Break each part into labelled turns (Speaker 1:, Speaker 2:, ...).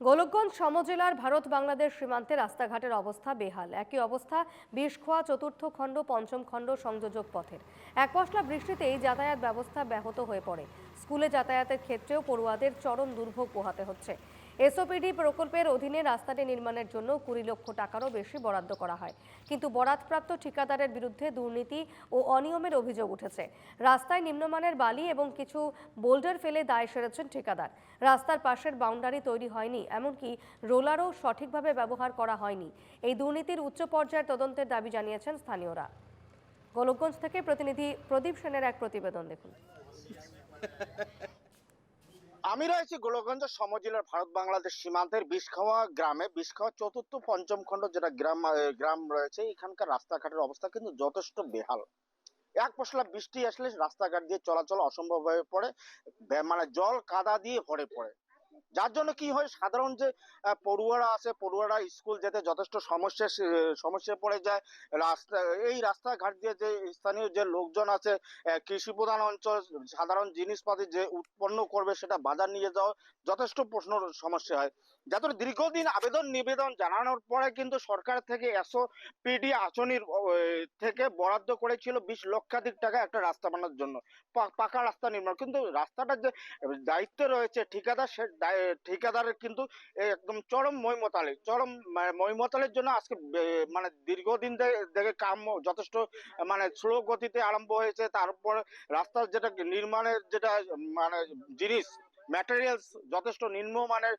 Speaker 1: গোলকগঞ্জ সমজেলার ভারত বাংলাদেশ সীমান্তে রাস্তাঘাটের অবস্থা বেহাল। একই অবস্থা বিষখোয়া চতুর্থ খণ্ড পঞ্চম খণ্ড সংযোজক পথের। এক পশলা বৃষ্টিতেই যাতায়াত ব্যবস্থা ব্যাহত হয়ে পড়ে। স্কুলে যাতায়াতের ক্ষেত্রেও পড়ুয়াদের চরম দুর্ভোগ পোহাতে হচ্ছে। এসওপিডি প্রকল্পের অধীনে রাস্তাটি নির্মাণের জন্য 20 লক্ষ টাকারও বেশি বরাদ্দ করা হয়, কিন্তু বরাদ্দপ্রাপ্ত ঠিকাদারের বিরুদ্ধে দুর্নীতি ও অনিয়মের অভিযোগ উঠেছে। রাস্তায় নিম্নমানের বালি এবং কিছু বোল্ডার ফেলে দায় সেরেছেন ঠিকাদার। রাস্তার পাশের বাউন্ডারি তৈরি হয়নি, এমনকি রোলারও সঠিকভাবে ব্যবহার করা হয়নি। এই দুর্নীতির উচ্চ পর্যায়ের তদন্তের দাবি জানিয়েছেন স্থানীয়রা। গোলকগঞ্জ থেকে প্রতিনিধি প্রদীপ সেনের এক প্রতিবেদন দেখুন।
Speaker 2: আমি রয়েছি গোলকগঞ্জ সমজেলার ভারত বাংলাদেশ সীমান্তের বিষখাওয়া গ্রামে। বিষখাওয়া চতুর্থ পঞ্চম খণ্ড যেটা গ্রাম রয়েছে, এখানকার রাস্তাঘাটের অবস্থা কিন্তু যথেষ্ট বেহাল। এক পশলা বৃষ্টি আসলে রাস্তাঘাট দিয়ে চলাচল অসম্ভব হয়ে পড়ে, মানে জল কাদা দিয়ে ভরে পড়ে। যার জন্য কি হয়, সাধারণ যে পড়ুয়ারা আছে, পড়ুয়ারা স্কুল যেতে যথেষ্ট সমস্যায় পড়ে যায়। রাস্তা এই রাস্তাঘাট দিয়ে যে স্থানীয় যে লোকজন আছে, কৃষি প্রধান অঞ্চল, সাধারণ জিনিসপাতি যে উৎপন্ন করবে সেটা বাজার নিয়ে যাওয়া যথেষ্ট প্রশ্ন সমস্যা হয়। যাতে দীর্ঘদিন আবেদন নিবেদন জানানোর পরে কিন্তু সরকার থেকে এসওপিডি আসনির থেকে বরাদ্দ করেছিল 20 লক্ষাধিক টাকা একটা রাস্তা বানানোর জন্য, পাকা রাস্তা নির্মাণ। কিন্তু রাস্তাটা যে দায়িত্ব রয়েছে ঠিকাদার, সে ঠিকাদারের কিন্তু একদম চরম মইমতালের জন্য আজকে মানে দীর্ঘদিন থেকে কাম যথেষ্ট মানে স্লো গতিতে আরম্ভ হয়েছে। তারপর রাস্তার যেটা নির্মাণের যেটা মানে জিনিস ম্যাটেরিয়ালস যথেষ্ট নিম্নমানের,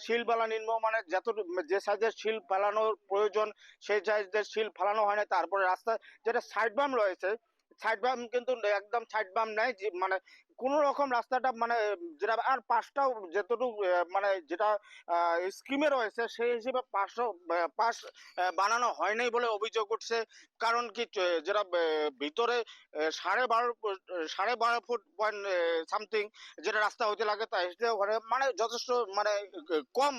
Speaker 2: শিলবালা নিম্নমানের, যে সাইজের শিল ফেলানোর প্রয়োজন সেই সাইজের শিল ফেলানো হয় না। তারপরে রাস্তা যেটা সাইড বাম রয়েছে, সাইড বাম কিন্তু একদম সাইড বাম নাই, মানে কোন রকম রাস্তাটা মানে যেটা আর পাশটাও যতটুকু মানে যেটা স্কিমে রয়েছে সেই হিসেবে পাশ বানানো হয় নাই বলে অভিযোগ উঠছে। কারণ কি, যেটা ভিতরে 12.5 ফুট পয়েন্ট সামথিং যেটা রাস্তা হতে লাগে, তাই মানে যথেষ্ট মানে কম,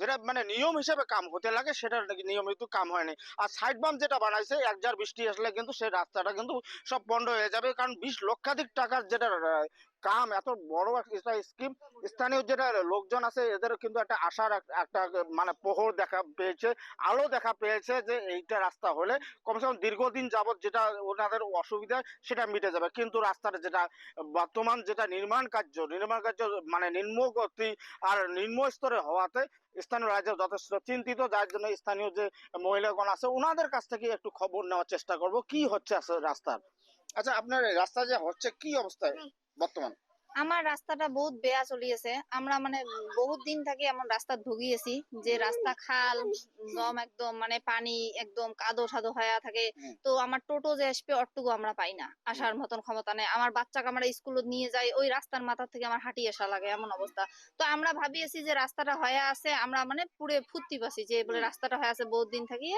Speaker 2: যেটা মানে নিয়ম হিসেবে কাম হতে লাগে সেটা নাকি নিয়মিত কাম হয়নি। আর সাইড বাম যেটা বানাইছে, একজার বৃষ্টি আসলে কিন্তু সেই রাস্তাটা কিন্তু সব বন্ধ হয়ে যাবে। কারণ 20 লক্ষাধিক টাকার যেটা কাম, এত বড় একটা স্কিম, স্থানীয় যেটা লোকজন আছে এদের কিন্তু একটা আশার একটা মানে প্রহর দেখা পেয়েছে, আলো দেখা পেয়েছে যে এইটা রাস্তা হলে কমসে কম দীর্ঘদিন যাবত যেটা ওনাদের অসুবিধা সেটা মিটে যাবে। কিন্তু রাস্তাটা যেটা বর্তমান যেটা নির্মাণ কার্য মানে নিম্ন গতি আর নিম্ন স্তরে হওয়াতে স্থানীয় রাজ্য যথেষ্ট চিন্তিত। যার জন্য স্থানীয় যে মহিলাগণ আছে ওনাদের কাছ থেকে একটু খবর নেওয়ার চেষ্টা করব কি হচ্ছে আসলে রাস্তার। আচ্ছা, আপনার রাস্তা যে হচ্ছে কি অবস্থায় বর্তমান?
Speaker 3: আমার রাস্তাটা বহুত বেয়া চলিয়েছে। আমরা মানে বহুত দিন থেকে এমন রাস্তা ভুগিয়েছি যে রাস্তা খাল দম একদম মানে পানি একদম কাদো সাদো হয়ে থাকে। তো আমার টোটো যে আসবে অটুকু আমরা পাই না, আসার মতন ক্ষমতা নেই। আমার বাচ্চাকে আমরা স্কুলে নিয়ে যাই, ওই রাস্তার মাথা থেকে আমার হাঁটিয়ে আসা লাগে, এমন অবস্থা। তো আমরা ভাবিয়েছি যে রাস্তাটা হয়ে আছে, আমরা মানে পুরে ফুর্তি পাচ্ছি যে বলে রাস্তাটা হয়ে আছে বহুত দিন থেকে,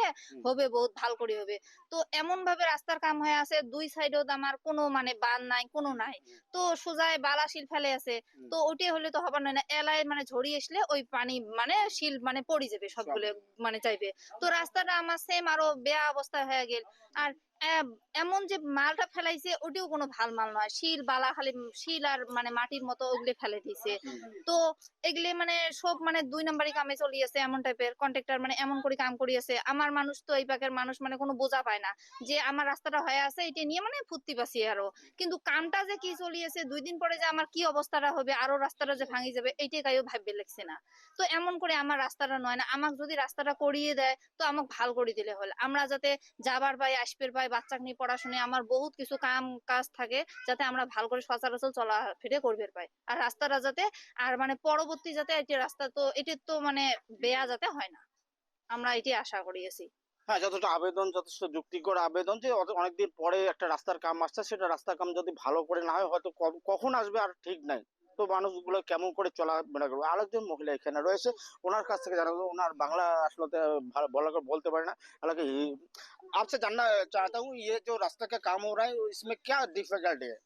Speaker 3: হবে বহুত ভাল করে হবে। তো এমন ভাবে রাস্তার কাম হয়ে আছে, দুই সাইডেও আমার কোনো মানে বান নাই, কোনো নাই। তো সোজায় বালা শিল ফেলে আছে। তো ওইটাই হলে তো হবার নয় না, এলায় মানে ঝড়ি আসলে ওই পানি মানে শিল মানে পড়ে যাবে সবগুলো, মানে যাইবে। তো রাস্তাটা আমার সেম আরো বেয়া অবস্থা হয়ে গেল। আর এমন যে মালটা ফেলাইছে ওটিও কোনো ভাল মাল নয়, শিল বালা খালি শিল আর মানে মাটির মতো ওগুলো ফেলে দিছে। তো এগুলি মানে সব মানে 2 নম্বরই কামে চলিয়েছে, এমন টাইপের কন্ট্রাক্টর মানে এমন করে কাম করিয়েছে। আমার মানুষ তো এই পাকের মানুষ মানে কোনো বোঝা পায় না যে আমার রাস্তাটা হয়ে আছে, এটা নিয়ে মানে ফুর্তি পাচ্ছি আরো। কিন্তু কামটা যে কি চলিয়েছে, 2 দিন পরে যে আমার কি অবস্থাটা হবে, আরো রাস্তাটা যে ভাঙি যাবে, এইটাই কাইও ভাববে লাগছে না। তো এমন করে আমার রাস্তাটা নয় না, আমাকে যদি রাস্তাটা করিয়ে দেয় তো আমাকে ভাল করে দিলে হল। আমরা যাতে যাবার পাই, আসবের পাই, বাচ্চাকে নিয়ে পড়াশোনা, আমার বহুত কিছু কাম কাজ থাকে, যাতে আমরা ভাল করে সচরাচর চলাফেরা করবে পাই। আর রাস্তাটা যাতে আর মানে পরবর্তী যাতে এটা রাস্তা তো এটা তো মানে বেয়া যাতে হয় না, আমরা এটাই আশা করিয়েছি।
Speaker 2: হ্যাঁ, যথেষ্ট আবেদন, যথেষ্ট যুক্তিকর আবেদন যে অনেকদিন পরে একটা রাস্তার কাম আসছে, সেটা রাস্তার কাম যদি ভালো করে না হয় হয়তো কখন আসবে আর ঠিক নাই। তো মানুষগুলো কেমন করে চলাফেরা করবে। আরেকজন মহিলা এখানে রয়েছে, ওনার কাছ থেকে জানাবো। ওনার বাংলা আসলে তো ভালো ভালো করে বলতে পারে না, हालांकि आपसे जानना चाहता हूँ ये जो रास्ता का काम हो रहा है इसमें क्या डिफिकल्टी है?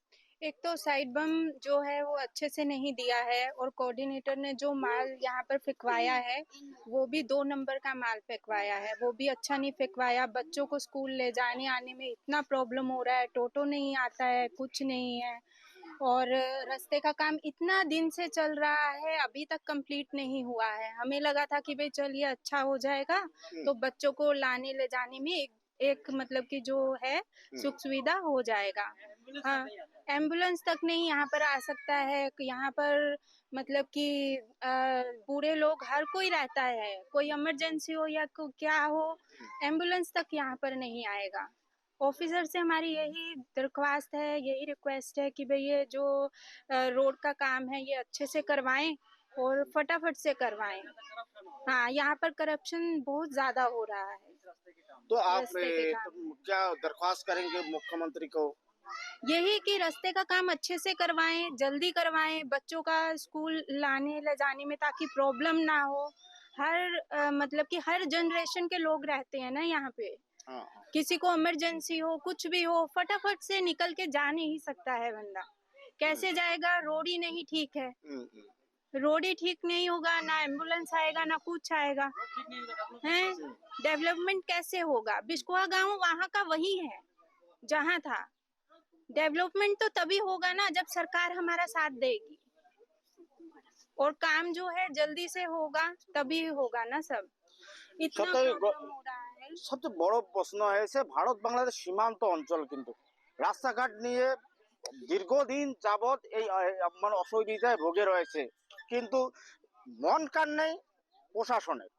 Speaker 4: एक तो साइड बम जो है वो अच्छे से नहीं दिया है, और कोऑर्डिनेटर ने जो माल यहाँ पर फेंकवाया है वो भी 2 नंबर का माल फेंकवाया है, वो भी अच्छा नहीं फेंकवाया। बच्चों को स्कूल ले जाने आने में इतना प्रॉब्लम हो रहा है, टोटो नहीं आता है, कुछ नहीं है। और रास्ते का काम इतना दिन से चल रहा है, अभी तक कंप्लीट नहीं हुआ है। हमें लगा था कि भाई चलिए अच्छा हो जाएगा, तो बच्चों को लाने ले जाने में एक मतलब कि जो है सुख सुविधा हो जाएगा। हाँ, एम्बुलेंस तक नहीं यहाँ पर आ सकता है। यहाँ पर मतलब कि बूढ़े लोग हर कोई रहता है, कोई इमरजेंसी हो या क्या हो, एम्बुलेंस तक यहाँ पर नहीं आएगा। ऑफिसर से हमारी यही दरख्वास्त है, यही रिक्वेस्ट है कि भाई ये जो रोड का काम है ये अच्छे से करवाएं और फटाफट से करवाएं। हाँ, यहाँ पर करप्शन बहुत ज्यादा हो रहा है।
Speaker 2: तो आप
Speaker 4: रास्ते के काम
Speaker 2: क्या दरख्वास्त करेंगे मुख्यमंत्री को?
Speaker 4: यही कि रास्ते का काम अच्छे से करवाएं, जल्दी करवाएं, बच्चों का स्कूल लाने ले जाने में ताकि प्रॉब्लम ना हो। मतलब कि हर जनरेशन के लोग रहते हैं ना यहाँ पे।
Speaker 2: हाँ,
Speaker 4: किसी को इमरजेंसी हो, कुछ भी हो, फटाफट से निकल के जा नहीं सकता है बंदा। कैसे जाएगा? रोड ही नहीं ठीक है। रोड ही ठीक नहीं होगा, ना एम्बुलेंस आएगा ना कुछ आएगा। हैं? डेवलपमेंट कैसे होगा? बिस्कुआ गांव वहाँ का वही है जहाँ था। डेवलपमेंट तो तभी होगा ना जब सरकार हमारा साथ देगी और काम जो है जल्दी से होगा, तभी होगा ना सब। इतना
Speaker 2: সত্যি
Speaker 4: प्रॉब्लम हो रहा है।
Speaker 2: সবচেয়ে বড় প্রশ্ন হয়েছে ভারত বাংলাদেশ সীমান্ত অঞ্চল, কিন্তু রাস্তাঘাট নিয়ে দীর্ঘদিন যাবৎ এই মানে অসুবিধায় ভোগে রয়েছে, কিন্তু মন কান নেই প্রশাসনের।